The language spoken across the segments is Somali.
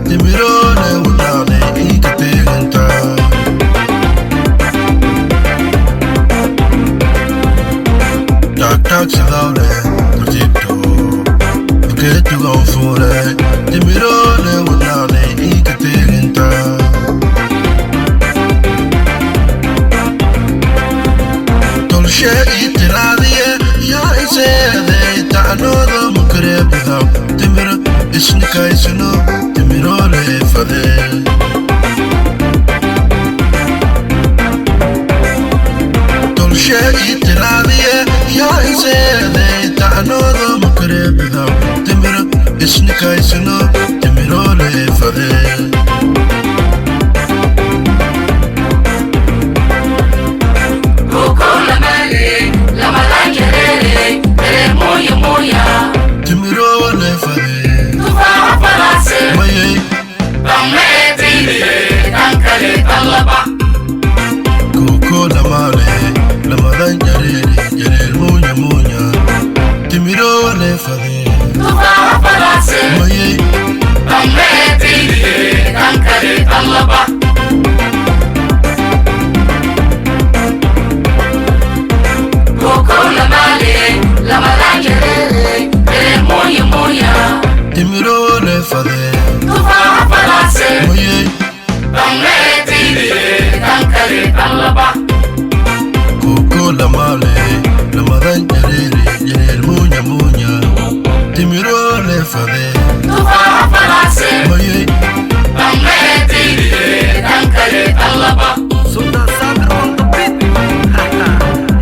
Timiro ne wunale ikateganta. Tak silaule kurtito. Ketu gonfure. Timiro ne wunale ikateganta. Tolshe itiradiye ya isede ta'anodo mukrebida. Timiro isnikaisino. Timiro le fade. Tolshe itiradiye ya isede ta'anodo mukrebida. Timiro isnikaisino. Timiro le fade. Timiro le fade. Koko la male, la madan jarere munya munya. Timiro le fade. Maye, Koko la male, la madan jarere munya munya. Timiro le fade. Maye, Koko la male, la madan jarere munya munya. Timiro le fade. Maye, Sultan Sabir on the beat.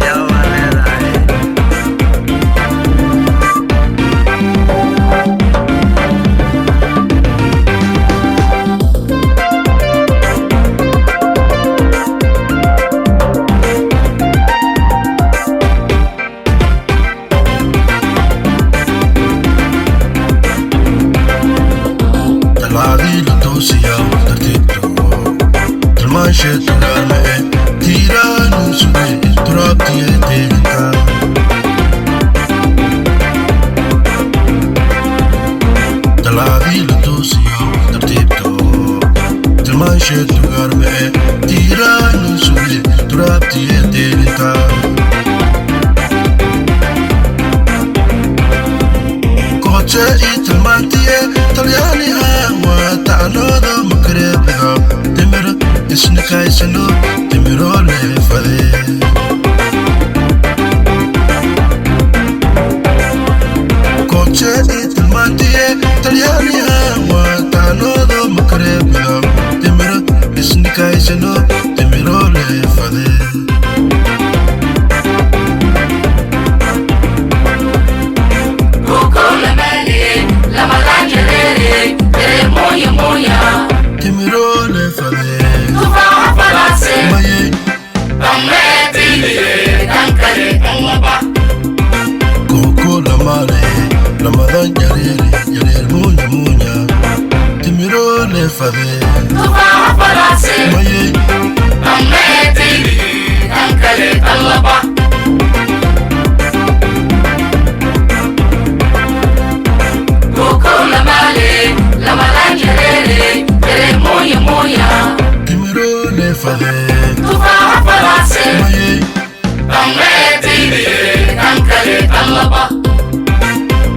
Ya walelahi. Taladi la tosia tartito. Talmanshe tulame, tira nusure, turabti etelika. Taladi la tosia tartito. Talmanshe tulame, tira nusure, turabti etelika. Koche italmantie, talyani hawa ta'anodo mukrebida. Timiro isnikaisano, Timiro le fade. Koche italmantie, talyani hawa ta'anodo mukrebida. Timiro isnikaisano, Timiro le fade. Timiro le fade. Maye, Koko la male, la madan jarere munya munya. Timiro le fade. Maye, Timiro le fade. Maye,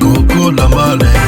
Koko la male.